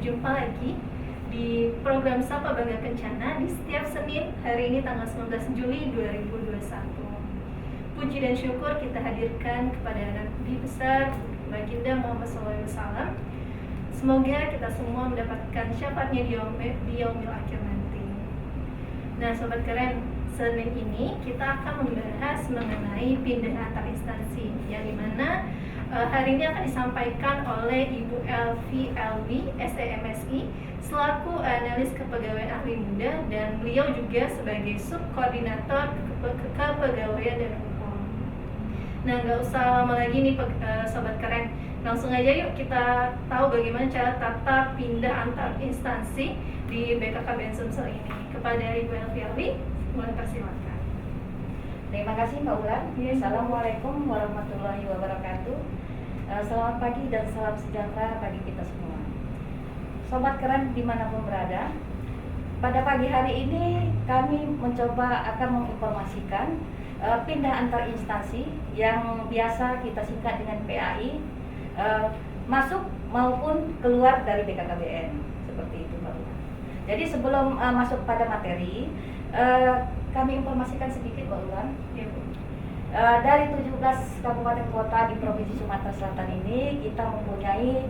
berjumpa lagi di program Sapa Bangga Kencana di setiap Senin, hari ini tanggal 19 Juli 2021. Puji dan syukur kita hadirkan kepada Nabi besar Baginda Muhammad SAW. Semoga kita semua mendapatkan syafaatnya di yaumil akhir nanti. Nah sobat keren, Senin ini kita akan membahas mengenai pindah antar instansi, yang dimana hari ini akan disampaikan oleh Ibu Elvi SEMSI selaku analis kepegawaian ahli muda, dan beliau juga sebagai subkoordinator kepegawaian dan hukum. Nah nggak usah lama lagi nih sobat keren, langsung aja yuk kita tahu bagaimana cara tata pindah antar instansi di BKKBN Sumsel ini. Kepada Ibu Elvi, boleh persilakan. Terima kasih Mbak Ulan. Assalamualaikum warahmatullahi wabarakatuh. Selamat pagi dan salam sejahtera bagi kita semua. Sobat keren dimanapun berada, pada pagi hari ini kami mencoba akan menginformasikan pindah antar instansi yang biasa kita singkat dengan PAI, masuk maupun keluar dari BKKBN, seperti itu Mbak Ulan. Jadi sebelum masuk pada materi, kami informasikan sedikit Mbak Ulan. Ya, Bu. Dari 17 kabupaten kota di Provinsi Sumatera Selatan ini, kita mempunyai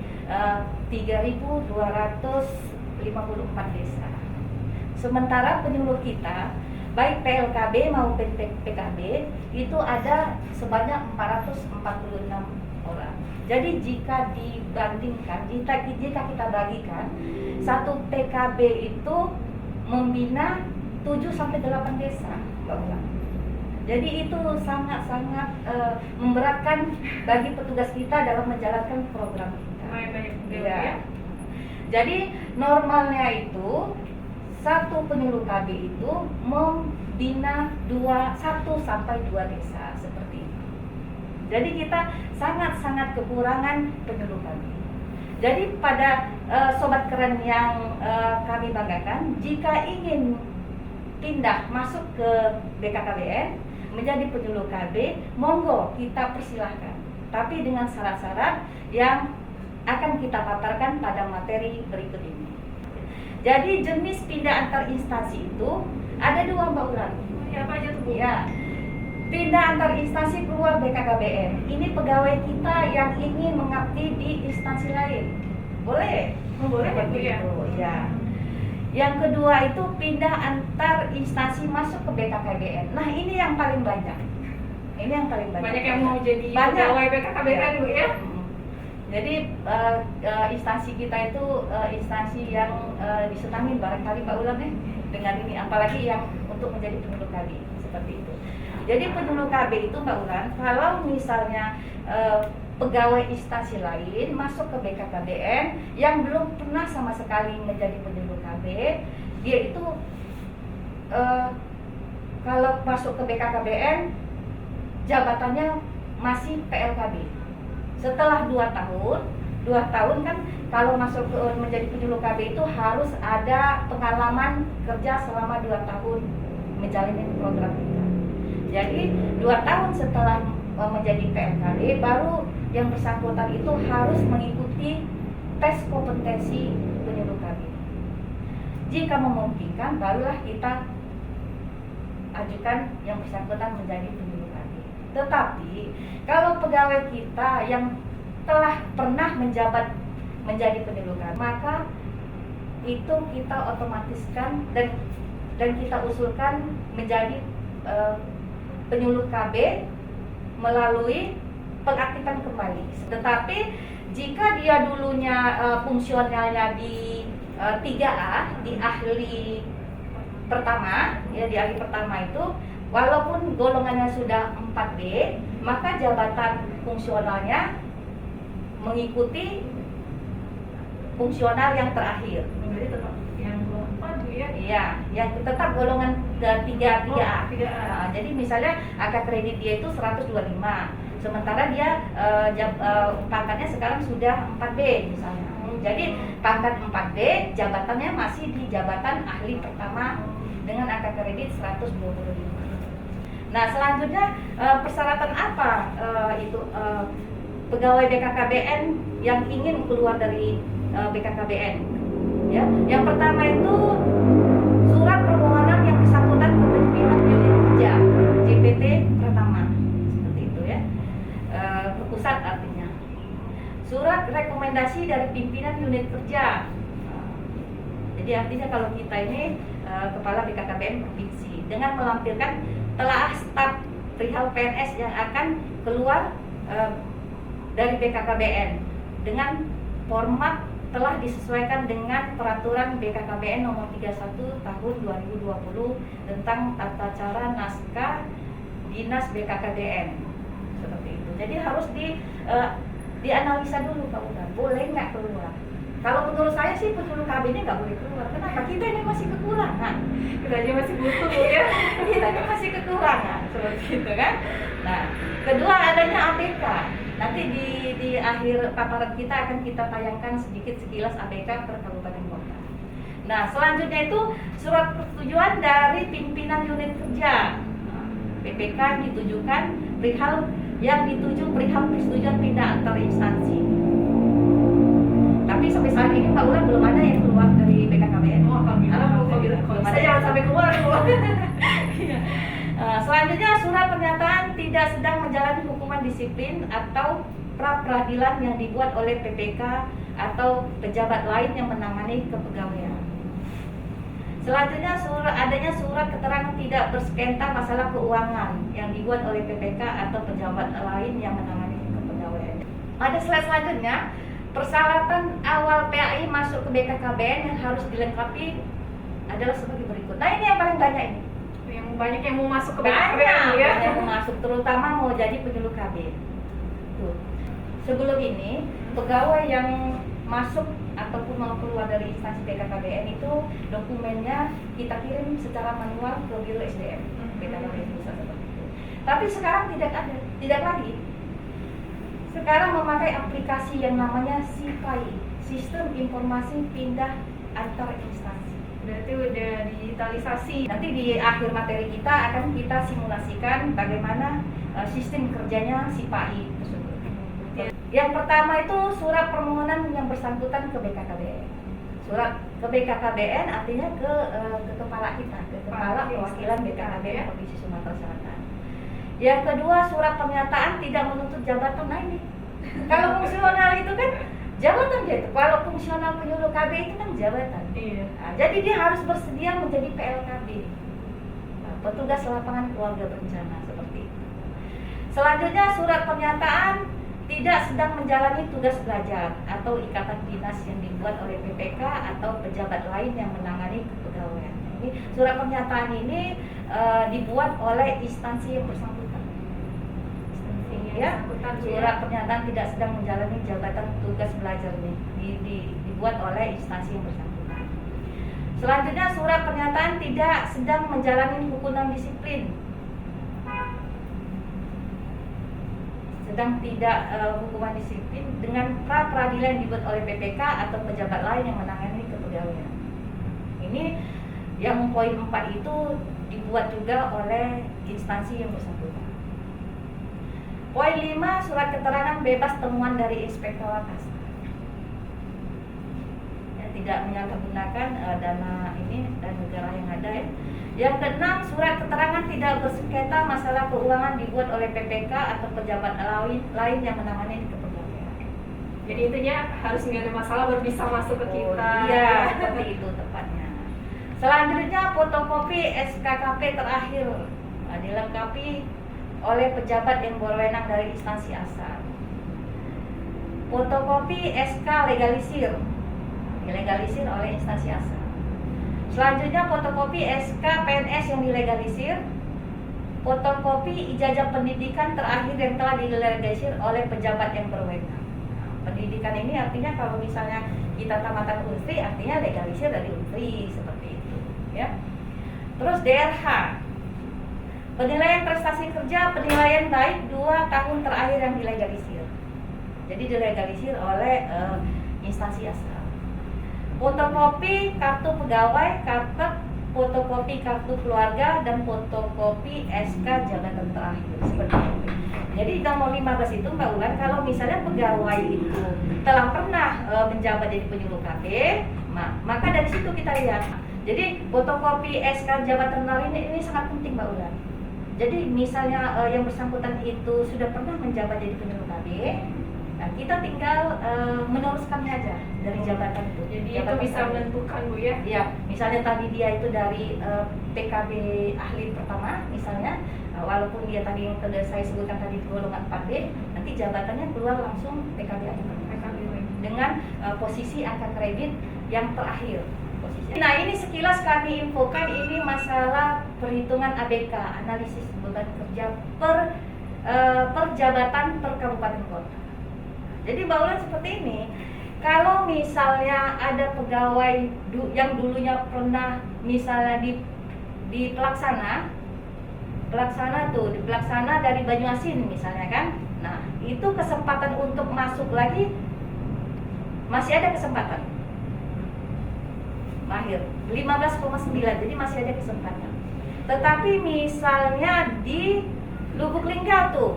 3.254 desa. Sementara penyuluh kita, baik PLKB maupun PKB, itu ada sebanyak 446 orang. Jadi jika dibandingkan, jika kita bagikan, satu PKB itu membina 7-8 desa, Mbak Ulan. Jadi itu sangat-sangat memberatkan bagi petugas kita dalam menjalankan program kita. Ya. Jadi normalnya itu satu penyuluh KB itu membina 1 sampai 2 desa seperti itu. Jadi kita sangat-sangat kekurangan penyuluh KB. Jadi pada sobat keren yang kami banggakan, jika ingin pindah masuk ke BKKBN menjadi penyuluh KB, monggo kita persilahkan. Tapi dengan syarat-syarat yang akan kita paparkan pada materi berikut ini. Jadi jenis pindah antar instansi itu ada 2 Mbak Ulan. Ya, apa aja tuh Bu? Ya, pindah antar instansi keluar BKKBN. Ini pegawai kita yang ingin mengabdi di instansi lain. Boleh? Boleh Bu ya. Ya. Yang kedua itu pindah antar instansi masuk ke BKKBN. Nah ini yang paling banyak. Ini yang paling banyak. Banyak yang mau jadi pegawai BKKBN Bu ya. Jadi instansi kita itu instansi yang disenangi barangkali Mbak Ulan dengan ini, apalagi yang untuk menjadi penyuluh KB seperti itu. Jadi penyuluh KB itu Mbak Ulan, kalau misalnya pegawai instansi lain masuk ke BKKBN yang belum pernah sama sekali menjadi penyuluh KB, dia itu kalau masuk ke BKKBN jabatannya masih PLKB. Setelah 2 tahun kan kalau masuk ke menjadi penyuluh KB itu harus ada pengalaman kerja selama 2 tahun menjalani program kita. Jadi 2 tahun setelah menjadi PLKB, baru yang bersangkutan itu harus mengikuti tes kompetensi penyuluh KB. Jika memungkinkan, barulah kita ajukan yang bersangkutan menjadi penyuluh KB. Tetapi kalau pegawai kita yang telah pernah menjabat menjadi penyuluh KB, maka itu kita otomatiskan dan kita usulkan menjadi penyuluh KB melalui pengaktifan kembali. Tetapi jika dia dulunya fungsionalnya di 3A, di ahli pertama, ya di ahli pertama itu, walaupun golongannya sudah 4B, maka jabatan fungsionalnya mengikuti fungsional yang terakhir. Jadi tetap yang 4 Bu ya. Iya, yang tetap golongan 3A. Nah, jadi misalnya angka kredit dia itu 125, sementara dia pangkatnya sekarang sudah 4B misalnya. Jadi pangkat 4B jabatannya masih di jabatan ahli pertama dengan angka kredit 125. Nah selanjutnya persyaratan apa itu pegawai BKKBN yang ingin keluar dari BKKBN? Ya, yang pertama itu surat permohonan yang bersangkutan ke pimpinan unit kerja JPT pertama, seperti itu ya. Ke pusat artinya. Surat rekomendasi dari pimpinan unit kerja. Jadi artinya kalau kita ini kepala BKKBN provinsi dengan melampirkan telaah staf perihal PNS yang akan keluar dari BKKBN dengan format telah disesuaikan dengan peraturan BKKBN nomor 31 tahun 2020 tentang tata cara naskah dinas BKKBN, seperti itu. Jadi harus dianalisa dulu Pak Uda, boleh nggak keluar. Kalau menurut saya sih penyuluh KB-nya nggak boleh keluar. Kenapa? Kita ini masih kekurangan. Kita aja masih butuh ya. Kita ini masih kekurangan, seperti itu kan. Nah, kedua adanya ABK. Nanti di akhir paparan kita akan kita tayangkan sedikit sekilas ABK per kabupaten kota. Nah, selanjutnya itu surat persetujuan dari pimpinan unit kerja. PPK ditujukan perihal yang dituju perihal persetujuan pindah antar instansi. Tapi sampai saat ini Pak Ulan belum ada yang keluar dari BKKBN. Oh, alhamdulillah. Belum ada. Saya jangan sampai keluar. Selanjutnya surat pernyataan tidak sedang menjalani hukuman disiplin atau pra peradilan yang dibuat oleh PPK atau pejabat lain yang menangani kepegawaian. Selanjutnya adanya surat keterangan tidak bersengketa masalah keuangan yang dibuat oleh PPK atau pejabat lain yang menangani kepegawaian. Ada slide selanjutnya, persyaratan awal PAI masuk ke BKKBN yang harus dilengkapi adalah sebagai berikut. Nah, ini yang paling banyak ini. Yang banyak yang mau masuk ke Banyak BKKBN ya. yang mau masuk, terutama mau jadi penyuluh KB. Tuh. Sebelum ini, pegawai yang masuk ataupun mau keluar dari instansi BKKBN itu dokumennya kita kirim secara manual ke Biro SDM BKKBN pusat seperti itu. Tapi sekarang tidak lagi. Sekarang memakai aplikasi yang namanya SIPAI, Sistem Informasi Pindah Antar Instansi. Berarti udah digitalisasi. Nanti di akhir materi kita akan kita simulasikan bagaimana sistem kerjanya SIPAI tersebut. Yang pertama itu surat permohonan yang bersangkutan ke BKKBN. Surat ke BKKBN artinya ke kepala kita, ke kepala perwakilan BKKBN Provinsi Sumatera Selatan. Yang kedua surat pernyataan tidak menuntut jabatan. Nah ini, kalau fungsional itu kan jabatan dia itu. Kalau fungsional penyuluh KB itu kan jabatan. Iya. Nah, jadi dia harus bersedia menjadi PLKB, petugas lapangan keluarga berencana, seperti itu. Selanjutnya surat pernyataan tidak sedang menjalani tugas belajar atau ikatan dinas yang dibuat oleh PPK atau pejabat lain yang menangani kepegawaian. Ini surat pernyataan ini dibuat oleh instansi yang bersangkutan. Ya, surat pernyataan tidak sedang menjalani jabatan tugas belajar ini dibuat oleh instansi yang bersangkutan. Selanjutnya surat pernyataan tidak sedang menjalani hukuman disiplin. Sedang tidak hukuman disiplin dengan pra peradilan dibuat oleh PPK atau pejabat lain yang menangani kepegawaian. Ini yang poin 4 itu dibuat juga oleh instansi yang bersangkutan. Poin 5 surat keterangan bebas temuan dari inspektorat kasar. Ya, tidak menyalahgunakan dana ini dan negara yang ada ya. Yang keenam, surat keterangan tidak bersengketa masalah keuangan dibuat oleh PPK atau pejabat lain yang menangani kepegawaian. Jadi intinya harus nggak ada masalah baru bisa masuk ke kita. Iya, seperti itu tepatnya. Selanjutnya fotokopi SKKP terakhir dilengkapi oleh pejabat yang berwenang dari instansi asal. Fotokopi SK legalisir dilegalisir oleh instansi asal. Selanjutnya fotokopi SK PNS yang dilegalisir, fotokopi ijazah pendidikan terakhir yang telah dilegalisir oleh pejabat yang berwenang. Pendidikan ini artinya kalau misalnya kita tamatan Unri artinya legalisir dari Unri, seperti itu ya. Terus DRH, penilaian prestasi kerja, penilaian baik 2 tahun terakhir yang dilegalisir. Jadi dilegalisir oleh instansi asal. Fotokopi kartu pegawai, fotokopi kartu keluarga, dan fotokopi SK jabatan terakhir, seperti itu. Jadi nomor 15 itu Mbak Ulan, kalau misalnya pegawai itu telah pernah menjabat jadi penyuluh KB, maka dari situ kita lihat. Jadi fotokopi SK jabatan lain ini sangat penting Mbak Ulan. Jadi misalnya yang bersangkutan itu sudah pernah menjabat jadi penyuluh KB, nah, kita tinggal meneruskannya aja dari jabatan itu. Jadi jabatan itu bisa KB. menentukan Bu ya. Ya, misalnya tadi dia itu dari PKB ahli pertama misalnya, walaupun dia tadi yang saya sebutkan tadi golongan 4B, nanti jabatannya keluar langsung PKB ahli pertama dengan posisi angka kredit yang terakhir. Nah, ini sekilas kami infokan, ini masalah perhitungan ABK, analisis beban kerja per jabatan per kabupaten kota. Jadi Mbak Ulan seperti ini, kalau misalnya ada pegawai yang dulunya pernah misalnya di pelaksana dari Banyuasin misalnya kan, nah itu kesempatan untuk masuk lagi masih ada kesempatan. Mahir 15,9, jadi masih ada kesempatan. Tetapi misalnya di Lubuk Linggau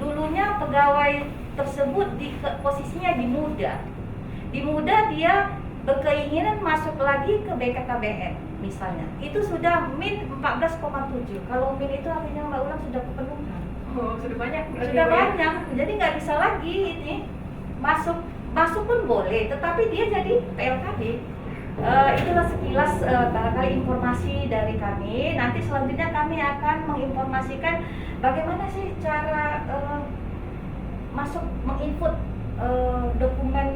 dulunya pegawai tersebut posisinya di muda dia berkeinginan masuk lagi ke BKKBN misalnya, itu sudah min 14,7. Kalau min itu artinya Mbak Ulan sudah kepenuhan. Oh, sudah banyak. Sudah banyak, jadi nggak bisa lagi ini masuk pun boleh, tetapi dia jadi PLKB. Itulah sekilas barangkali informasi dari kami. Nanti selanjutnya kami akan menginformasikan bagaimana sih cara menginput dokumen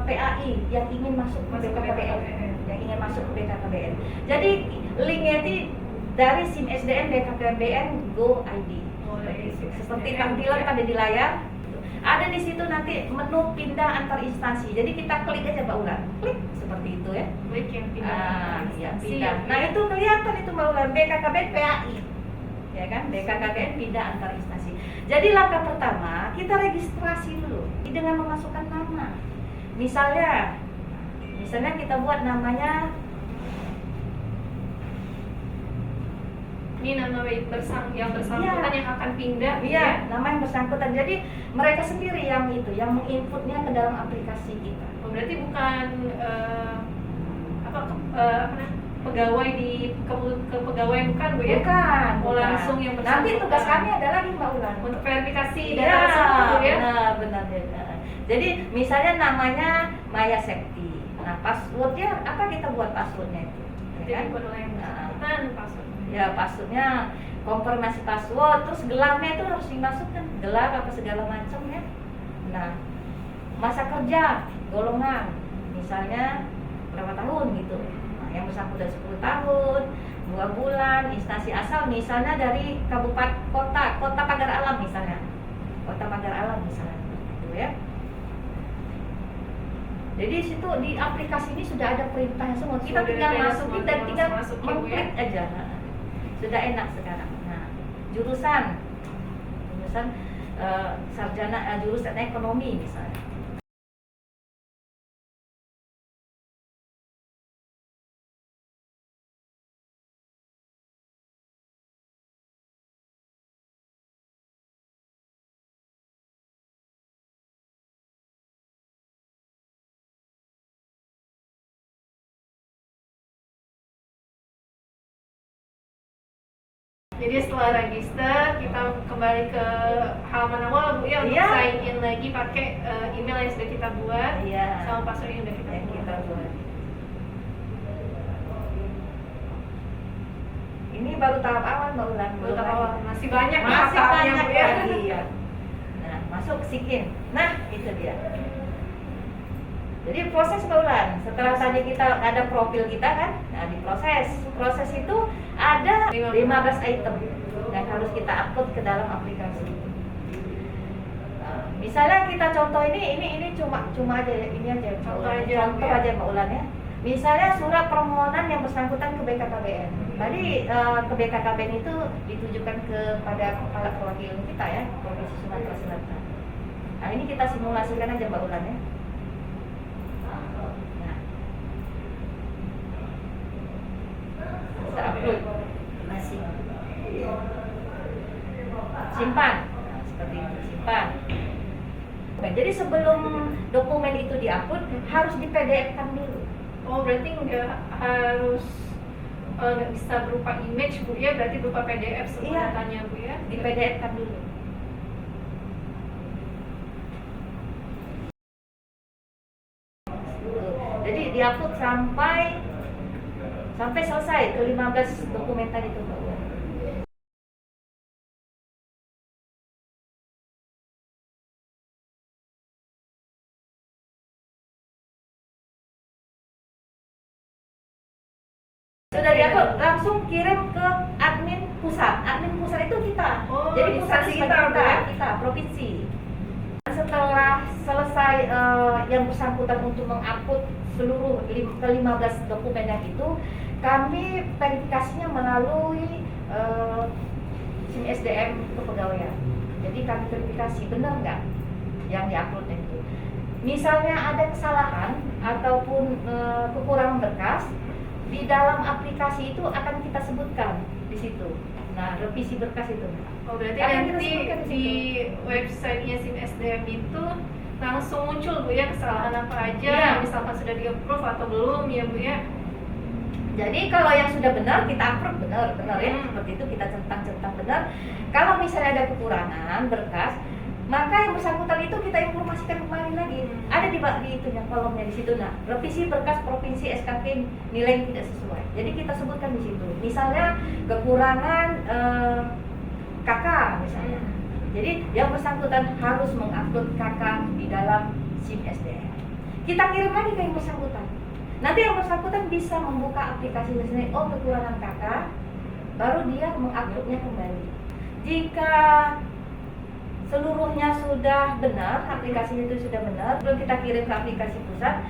PAI yang ingin masuk ke BKKBN. Jadi linknya itu dari SIM SDM BKKBN Go ID. Seperti tampilan pada di layar. Ada di situ nanti menu pindah antar instansi. Jadi kita klik aja Mbak Ulan, klik seperti itu ya. Klik yang pindah. Pindah. Nah itu kelihatan itu Mbak Ulan, BKKBN PAI, ya kan? BKKBN pindah antar instansi. Jadi langkah pertama kita registrasi dulu dengan memasukkan nama. Misalnya kita buat namanya. Ini nama yang bersangkutan yang akan pindah. Iya, nama yang bersangkutan. Jadi mereka sendiri yang menginputnya ke dalam aplikasi kita. Oh, berarti bukan pegawai di pegawai bukan Bu ya? Bukan. Langsung yang bersangkutan. Nanti tugas kami ada lagi Mbak Ulan untuk verifikasi data tersebut Bu ya. Benar. Jadi misalnya namanya Maya Septi. Nah, passwordnya apa, kita buat passwordnya itu? Jadi buat yang bersangkutan password. Ya, passwordnya konfirmasi password, terus gelarnya itu harus dimasukkan, gelar apa segala macam ya. Nah, masa kerja, golongan, misalnya berapa tahun gitu. Nah, yang bersangkutan 10 tahun, 2 bulan, instansi asal misalnya dari kabupaten kota Pagar Alam misalnya. Kota Pagar Alam misalnya gitu ya. Jadi situ di aplikasi ini sudah ada perintahnya semua. Kita tinggal masukin dan tinggal mengklik aja. Sudah enak sekarang. Nah, jurusan sarjana jurusan ekonomi misalnya. Jadi setelah register kita kembali ke halaman awal Bu ya, untuk sign in lagi pakai email yang sudah kita buat sama password yang sudah kita buat. Ini baru tahap awal Mbak Ulan. Masih banyak Bu ya. Iya. Nah, masuk Sikin. Nah, itu dia. Jadi proses Mbak Ulan, setelah tadi kita ada profil kita kan, nah di proses itu ada 15 item yang harus kita upload ke dalam aplikasi. Nah, misalnya kita contoh ini cuma aja ini aja contoh aja Mbak Ulan ya. Misalnya surat permohonan yang bersangkutan ke BKKBN. Tadi ke BKKBN itu ditujukan kepada kepala perwakilan kita ya, Provinsi Sumatera Selatan. Nah, ini kita simulasikan aja Mbak Ulan ya. Upload masih simpan. Nah, seperti itu, simpan. Nah, jadi sebelum dokumen itu diupload harus di PDF-kan dulu. Oh, berarti nggak harus nggak bisa berupa image Bu ya, berarti berupa PDF semua Iya. datanya Bu ya. Di PDF-kan dulu. Jadi diupload sampai selesai ke 15 dokumen tadi itu Mbak Ulan. Sudah diupload, langsung kirim ke admin pusat. Admin pusat itu kita. Oh, Jadi pusat instansi kita, kita, Bu, ya? kita provinsi. Setelah selesai yang bersangkutan untuk mengupload seluruh ke 15 dokumen yang itu, kami verifikasinya melalui SIM SDM kepegawaian. Jadi kami verifikasi benar nggak yang diupload itu. Misalnya ada kesalahan ataupun kekurangan berkas, di dalam aplikasi itu akan kita sebutkan di situ. Nah, revisi berkas itu. Oh, berarti Akan kita nanti sebutkan di websitenya SIM SDM itu langsung muncul Bu ya kesalahan apa aja, Iya. misalkan sudah di-approve atau belum ya Bu ya. Jadi kalau yang sudah benar kita upload benar ya, seperti itu kita centang benar. Kalau misalnya ada kekurangan berkas, maka yang bersangkutan itu kita informasikan kembali lagi. Ada di itunya kolomnya di situ. Nah, revisi berkas provinsi SKP nilai yang tidak sesuai. Jadi kita sebutkan di situ. Misalnya kekurangan KK misalnya. Jadi yang bersangkutan harus mengupload KK di dalam SIM SDM. Kita kirim lagi ke yang bersangkutan. Nanti yang bersangkutan bisa membuka aplikasinya sendiri. Oh, kekurangan KK, baru dia menguploadnya kembali. Jika seluruhnya sudah benar, aplikasinya itu sudah benar, belum kita kirim ke aplikasi pusat,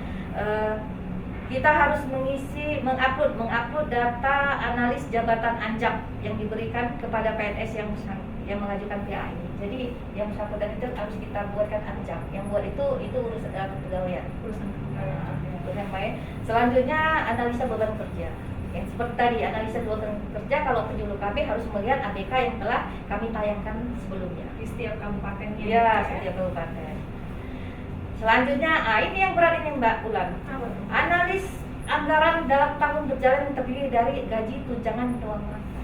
kita harus mengupload data analis jabatan anjak yang diberikan kepada PNS yang mengajukan PA ini. Jadi yang bersangkutan itu harus kita buatkan anjak. Yang buat itu urus kepegawaian. Yang baik. Selanjutnya analisa beban kerja. Yang seperti tadi analisa beban kerja, kalau penyuluh KB harus melihat ABK yang telah kami tayangkan sebelumnya Di setiap kabupatennya. ya, Bu, setiap kabupaten. Selanjutnya, ini yang berat ini Mbak Ulan. Apa tuh? Analis anggaran dalam tahun berjalan yang terdiri dari gaji, tunjangan, dan uang makan.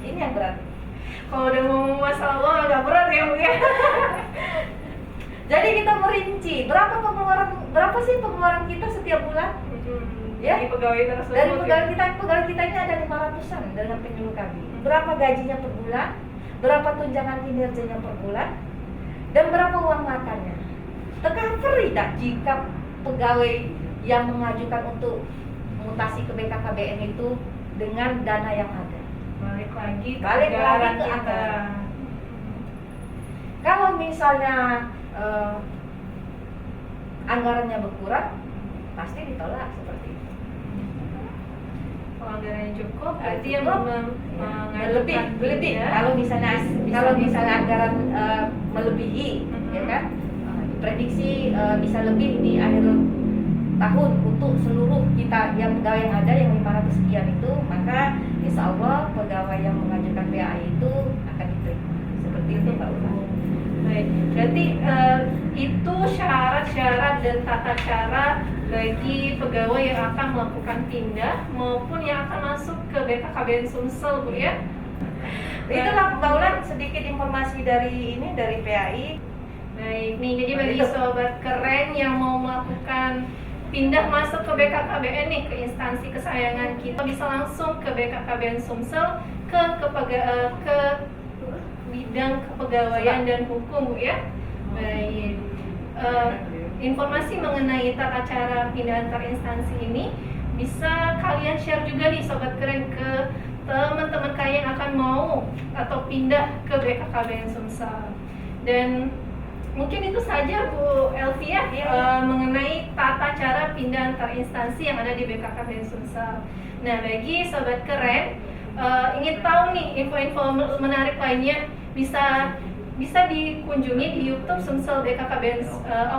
Ini yang berat. Kalau udah mau masalah uang agak berat ya Bu ya. Jadi kita merinci berapa sih pengeluaran kita setiap bulan? Ya? Dari pegawai tersebut. Dari pegawai kita ini ada 500-an dengan penyuluh kami. Berapa gajinya per bulan? Berapa tunjangan kinerjanya per bulan? Dan berapa uang makannya? Tercover tidak jika pegawai yang mengajukan untuk mutasi ke BKKBN itu dengan dana yang ada. Balik lagi ke Balik lagi anggaran ke kita. anggaran. Kalau misalnya anggarannya berkurang, pasti ditolak seperti itu. Kalau anggarannya cukup, berarti Cukup. yang lebih. ya. Kalau misalnya anggaran melebihi, ya kan, diprediksi bisa lebih di akhir tahun untuk seluruh kita yang pegawai yang ada yang 500 sekian itu, maka insya Allah pegawai yang mengajukan PAI itu akan diterima. Seperti itu Pak Ulan. Baik, berarti itu syarat-syarat dan tata cara bagi pegawai yang akan melakukan pindah maupun yang akan masuk ke BKKBN Sumsel Bu ya. Itulah Mbak Ulan sedikit informasi dari PAI. Baik nih, jadi bagi sobat keren yang mau melakukan pindah masuk ke BKKBN nih, ke instansi kesayangan kita, bisa langsung ke BKKBN Sumsel ke bidang kepegawaian dan hukum Bu ya. Baik. Informasi mengenai tata cara pindah antar instansi ini bisa kalian share juga nih sobat keren ke teman-teman kalian yang akan mau atau pindah ke BKKBN Sumsel. Dan mungkin itu saja Bu Elvia mengenai tata cara pindah antar instansi yang ada di BKKBN Sumsel. Nah, bagi sobat keren ingin tahu nih info-info menarik lainnya, bisa dikunjungi di YouTube Sumsel BKKBN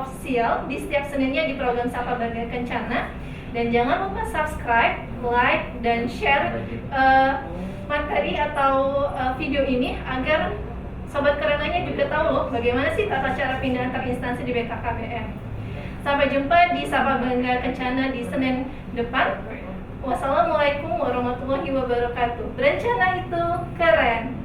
Official di setiap Seninnya di program Sapa Baga Kencana. Dan jangan lupa subscribe, like, dan share materi atau video ini agar Sobat Kerenanya juga tahu loh bagaimana sih tata cara pindah antar instansi di BKKBN. Sampai jumpa di Sapa Bangga Kencana di Senin depan. Wassalamualaikum warahmatullahi wabarakatuh. Berencana itu keren.